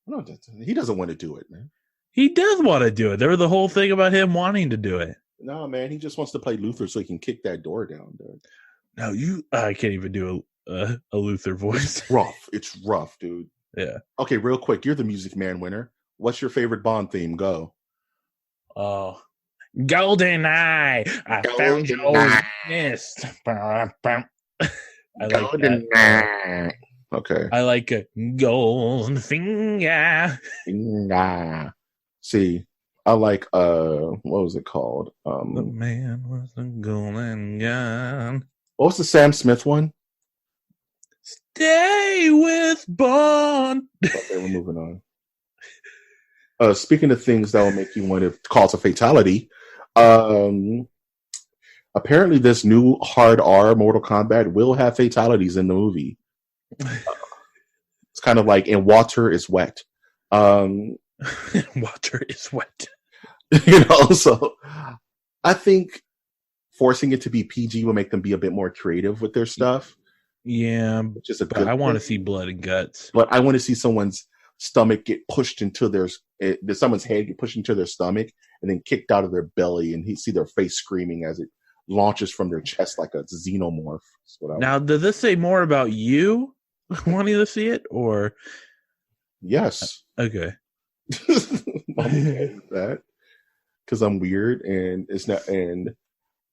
Speaker 1: No, he doesn't want to do it, man.
Speaker 2: He does want to do it. There was the whole thing about him wanting to do it.
Speaker 1: No, man, he just wants to play Luther so he can kick that door down, dude.
Speaker 2: No, I can't even do a Luther voice.
Speaker 1: It's rough, dude.
Speaker 2: Yeah.
Speaker 1: Okay, real quick, you're the Music Man winner. What's your favorite Bond theme? Go.
Speaker 2: Oh, GoldenEye. I found your mist. I like that.
Speaker 1: Okay.
Speaker 2: I like a golden finger.
Speaker 1: See, I like what was it called?
Speaker 2: The man with the golden gun.
Speaker 1: What was the Sam Smith one?
Speaker 2: Stay with Bond.
Speaker 1: Okay, we're moving on. Speaking of things that will make you want to cause a fatality, apparently this new hard R Mortal Kombat will have fatalities in the movie. It's kind of like, and water is wet.
Speaker 2: Water is wet.
Speaker 1: So I think forcing it to be PG will make them be a bit more creative with their stuff.
Speaker 2: Yeah, which is I want to see blood and guts.
Speaker 1: But I want to see someone's stomach get pushed into someone's head get pushed into their stomach and then kicked out of their belly, and see their face screaming as it launches from their chest like a xenomorph.
Speaker 2: Now, does this say more about you wanting to see it, or?
Speaker 1: Yes.
Speaker 2: Okay.
Speaker 1: I'm okay with that because I'm weird, and it's not. And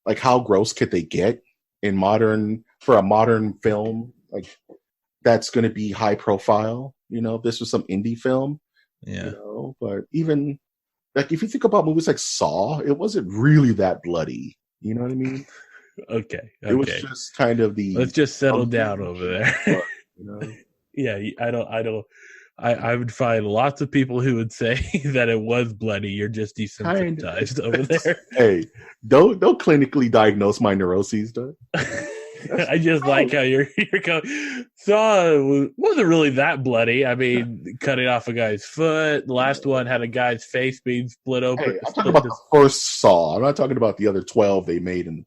Speaker 1: like, how gross could they get for a modern film? Like, that's going to be high profile. This was some indie film.
Speaker 2: Yeah.
Speaker 1: But even like if you think about movies like Saw, it wasn't really that bloody. You know what I mean?
Speaker 2: Okay.
Speaker 1: It was just kind of
Speaker 2: let's just settle down over there. Yeah, I would find lots of people who would say that it was bloody. You're just desensitized over there.
Speaker 1: Hey, don't clinically diagnose my neuroses, though.
Speaker 2: I just like how you're going. Saw wasn't really that bloody. I mean, cutting off a guy's foot. The last one had a guy's face being split open.
Speaker 1: Hey, I'm talking about the first Saw. I'm not talking about the other 12 they made in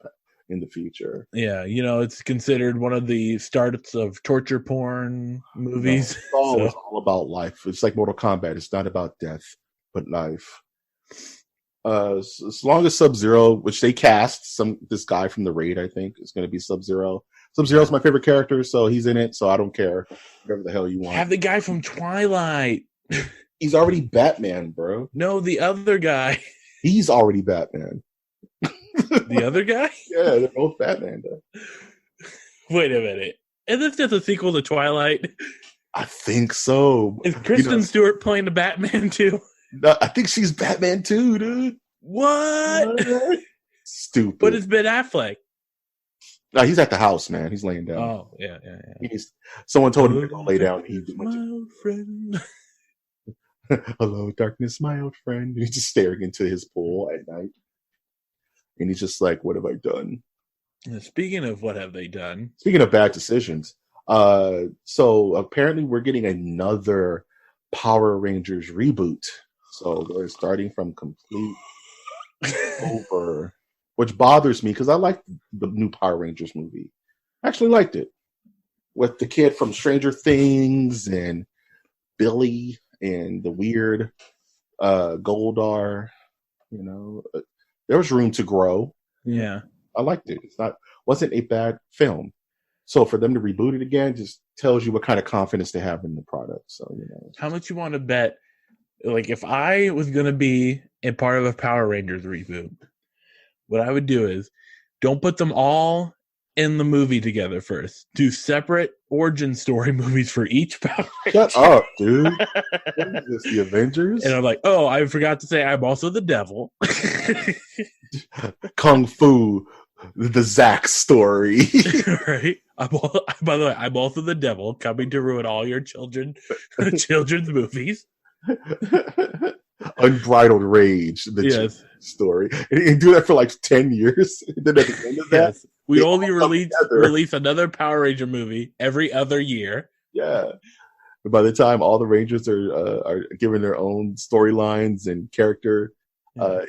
Speaker 1: the future.
Speaker 2: Yeah, it's considered one of the starts of torture porn movies.
Speaker 1: No, Saw is all about life. It's like Mortal Kombat. It's not about death, but life. As long as Sub-Zero, which they cast this guy from the Raid, I think, is going to be Sub-Zero. Sub-Zero's my favorite character, so he's in it. So I don't care, whatever the hell you want.
Speaker 2: Have the guy from Twilight.
Speaker 1: He's already Batman, bro.
Speaker 2: No, the other guy.
Speaker 1: He's already Batman.
Speaker 2: The other guy?
Speaker 1: Yeah, they're both Batman, though.
Speaker 2: Wait a minute. Is this just a sequel to Twilight?
Speaker 1: I think so.
Speaker 2: Is Kristen Stewart playing the Batman too?
Speaker 1: No, I think she's Batman too, dude.
Speaker 2: What?
Speaker 1: Stupid.
Speaker 2: But it's Ben Affleck.
Speaker 1: No, he's at the house, man. He's laying down.
Speaker 2: Oh, yeah.
Speaker 1: Someone told him to go lay down. He
Speaker 2: my friend.
Speaker 1: Hello, darkness, my old friend. And he's just staring into his pool at night. And he's just like, what have I done?
Speaker 2: Speaking of what have they done?
Speaker 1: Speaking of bad decisions, so apparently we're getting another Power Rangers reboot. So we're starting from complete over, which bothers me because I liked the new Power Rangers movie. I actually liked it with the kid from Stranger Things and Billy and the weird Goldar. You know, there was room to grow.
Speaker 2: Yeah,
Speaker 1: I liked it. Wasn't a bad film. So for them to reboot it again just tells you what kind of confidence they have in the product. So
Speaker 2: how much you want to bet? Like, if I was gonna be a part of a Power Rangers reboot, what I would do is don't put them all in the movie together first. Do separate origin story movies for each Power Ranger.
Speaker 1: Shut up, dude. What is this, the Avengers?
Speaker 2: And I'm like, oh, I forgot to say I'm also the devil.
Speaker 1: Kung Fu, the Zack story.
Speaker 2: Right? By the way, I'm also the devil coming to ruin all your children's movies.
Speaker 1: Unbridled Rage, the story. And do that for like 10 years. And then at the end of that,
Speaker 2: we only release another Power Ranger movie every other year.
Speaker 1: Yeah. And by the time all the Rangers are given their own storylines and character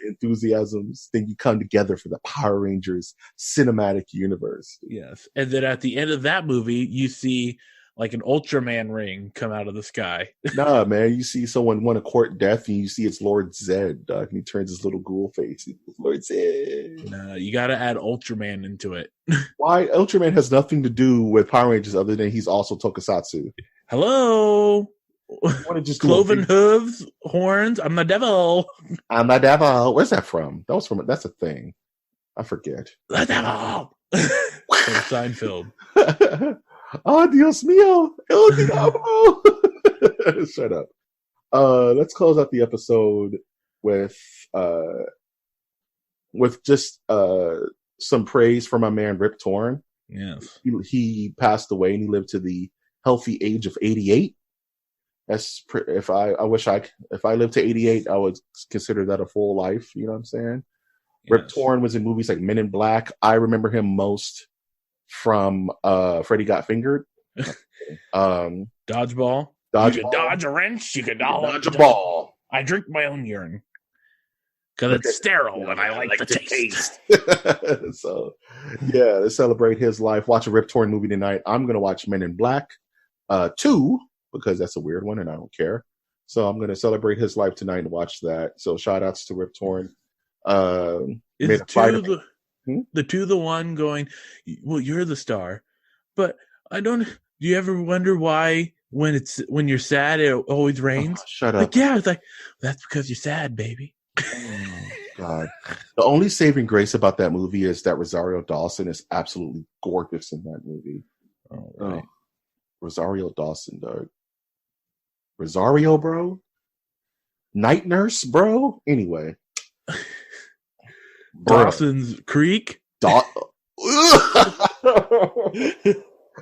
Speaker 1: enthusiasms, then you come together for the Power Rangers cinematic universe.
Speaker 2: Yes. And then at the end of that movie, you see like an Ultraman ring come out of the sky.
Speaker 1: Nah, man, you see someone want to court death, and you see it's Lord Zed, and he turns his little ghoul face. Lord Zed.
Speaker 2: No, you got to add Ultraman into it.
Speaker 1: Why? Ultraman has nothing to do with Power Rangers other than he's also Tokusatsu.
Speaker 2: Hello?
Speaker 1: Just
Speaker 2: Cloven hooves, horns. I'm the devil.
Speaker 1: I'm the devil. Where's that from? That's a thing. I forget.
Speaker 2: The devil. From Seinfeld.
Speaker 1: Oh, Dios mío. El diablo. Shut up. Let's close out the episode with just some praise for my man Rip Torn.
Speaker 2: Yes.
Speaker 1: He passed away and he lived to the healthy age of 88. If I lived to 88, I would consider that a full life. You know what I'm saying? Yes. Rip Torn was in movies like Men in Black. I remember him most from Freddy Got Fingered.
Speaker 2: Dodgeball. You can dodge a wrench. You can dodge a ball. I drink my own urine because it's sterile and I like the taste.
Speaker 1: So, yeah, to celebrate his life, watch a Rip Torn movie tonight. I'm going to watch Men in Black 2 because that's a weird one and I don't care. So I'm going to celebrate his life tonight and watch that. So shout outs to Rip Torn.
Speaker 2: Is the 2 the one going, well, you're the star, but I don't. Do you ever wonder why when you're sad it always rains?
Speaker 1: Shut up.
Speaker 2: Like, yeah, it's like that's because you're sad, baby.
Speaker 1: Oh, God. The only saving grace about that movie is that Rosario Dawson is absolutely gorgeous in that movie.
Speaker 2: Right.
Speaker 1: Rosario Dawson, dog. Rosario, bro. Night Nurse, bro. Anyway.
Speaker 2: Dawson's Creek.
Speaker 1: I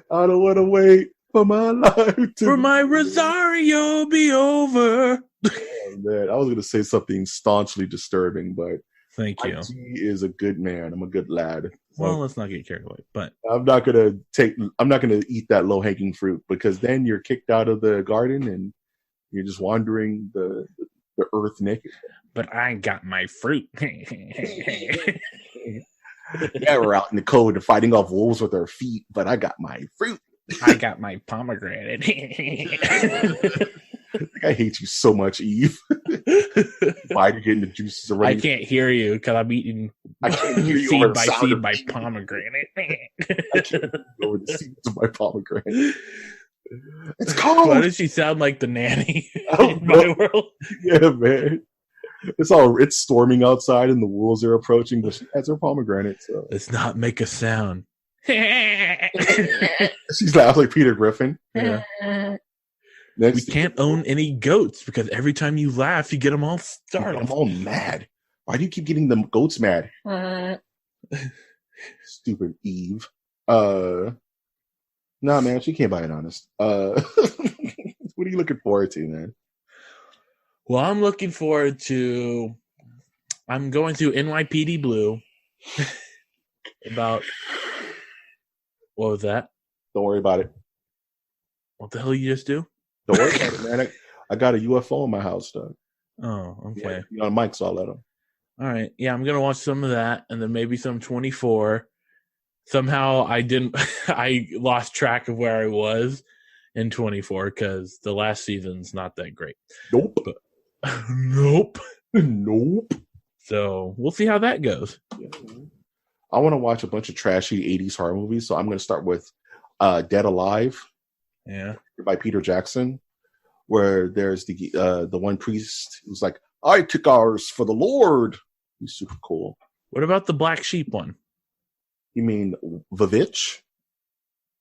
Speaker 1: don't want to wait for my life
Speaker 2: for my Rosario be over.
Speaker 1: Oh, man, I was going to say something staunchly disturbing, but
Speaker 2: thank you.
Speaker 1: He is a good man. I'm a good lad. So
Speaker 2: well, let's not get carried away. But
Speaker 1: I'm not going to eat that low hanging fruit because then you're kicked out of the garden and you're just wandering the earth naked.
Speaker 2: But I got my fruit.
Speaker 1: Yeah, we're out in the cold and fighting off wolves with our feet, but I got my fruit.
Speaker 2: I got my pomegranate.
Speaker 1: I hate you so much, Eve. Why are you getting the juices already?
Speaker 2: I can't hear you because I'm eating seed by seed my pomegranate.
Speaker 1: I can't over the seeds of my pomegranate. It's cold.
Speaker 2: Why does she sound like the nanny in my world?
Speaker 1: Yeah, man. It's storming outside and the wolves are approaching, but she has her pomegranate. So
Speaker 2: let's not make a sound.
Speaker 1: She's laughing like Peter Griffin.
Speaker 2: Yeah. We can't own any goats because every time you laugh, you get them all startled.
Speaker 1: I'm all mad. Why do you keep getting the goats mad? Stupid Eve. Nah, man, she can't buy it honest. What are you looking forward to, man?
Speaker 2: Well, I'm looking forward to. I'm going through NYPD Blue. About what was that?
Speaker 1: Don't worry about it.
Speaker 2: What the hell you just do?
Speaker 1: Don't worry about it, man. I got a UFO in my house, Doug.
Speaker 2: Oh, okay.
Speaker 1: You know, Mike saw that.
Speaker 2: All right. Yeah, I'm gonna watch some of that, and then maybe some 24. Somehow I didn't. I lost track of where I was in 24 because the last season's not that great.
Speaker 1: Nope.
Speaker 2: But, nope.
Speaker 1: Nope.
Speaker 2: So we'll see how that goes.
Speaker 1: Yeah. I want to watch a bunch of trashy 80s horror movies, so I'm going to start with Dead Alive.
Speaker 2: Yeah.
Speaker 1: By Peter Jackson, where there's the one priest who's like, I took ours for the Lord. He's super cool.
Speaker 2: What about the Black Sheep one?
Speaker 1: You mean Vivitch?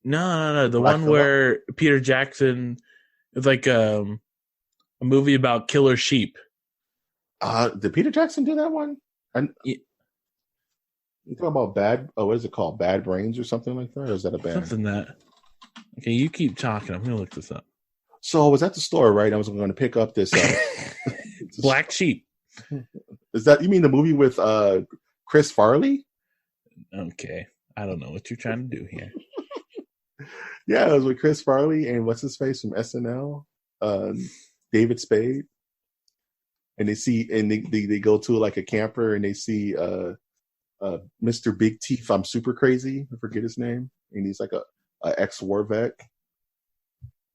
Speaker 2: No. The one where Peter Jackson, it's like a movie about killer sheep.
Speaker 1: Did Peter Jackson do that one? You talking about what is it called? Bad Brains or something like that? Or is that a band?
Speaker 2: Something that. Okay, you keep talking. I'm going to look this up.
Speaker 1: So I was at the store, right? I was going to pick up this
Speaker 2: Black Sheep.
Speaker 1: Is that, you mean the movie with Chris Farley?
Speaker 2: Okay. I don't know what you're trying to do here.
Speaker 1: Yeah, it was with Chris Farley and what's his face from SNL? David Spade. And they go to like a camper and they see Mr. Big Teeth, I'm Super Crazy. I forget his name. And he's like a ex-war vet.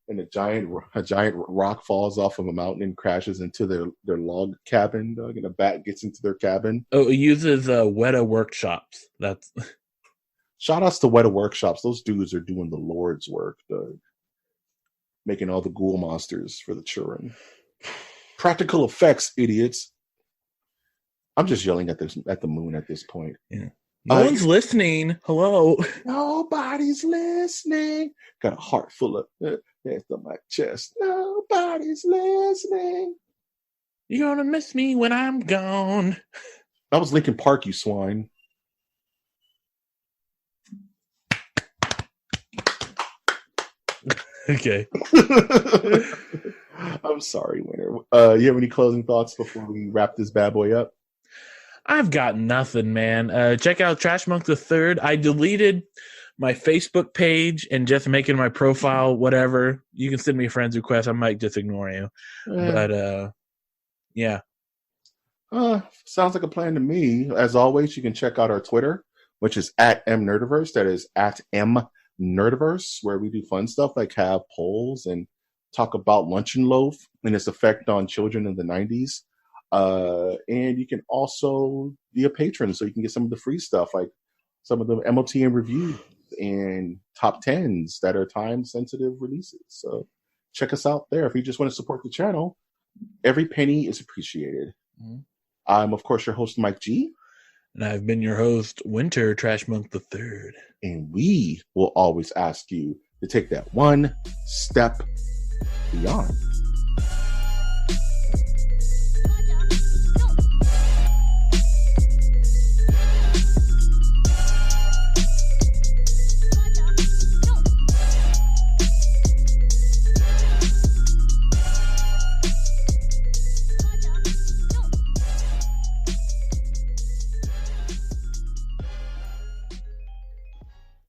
Speaker 1: And a giant rock falls off of a mountain and crashes into their log cabin, Doug, and a bat gets into their cabin.
Speaker 2: Oh, it uses Weta Workshops. That's
Speaker 1: shout outs to Weta Workshops. Those dudes are doing the Lord's work, Doug. Making all the ghoul monsters for the children. Practical effects, idiots. I'm just yelling at the moon at this point.
Speaker 2: Yeah. No one's listening. Hello.
Speaker 1: Nobody's listening. Got a heart full of there's on my chest. Nobody's listening.
Speaker 2: You're gonna miss me when I'm gone.
Speaker 1: That was Linkin Park, you swine.
Speaker 2: Okay.
Speaker 1: I'm sorry, Winter. You have any closing thoughts before we wrap this bad boy up?
Speaker 2: I've got nothing, man. Check out Trash Monk the Third. I deleted my Facebook page and just making my profile, whatever. You can send me a friend's request. I might just ignore you. But, yeah.
Speaker 1: Sounds like a plan to me. As always, you can check out our Twitter, which is at MNerdiverse. That is at MNerdiverse, where we do fun stuff like have polls and talk about Luncheon Loaf and its effect on children in the 90s. And you can also be a patron so you can get some of the free stuff, like some of the MOTN reviews and top 10s that are time sensitive releases. So check us out there. If you just want to support the channel, every penny is appreciated. Mm-hmm. I'm, of course, your host, Mike G.
Speaker 2: And I've been your host, Winter Trash Monk the Third.
Speaker 1: And we will always ask you to take that one step beyond.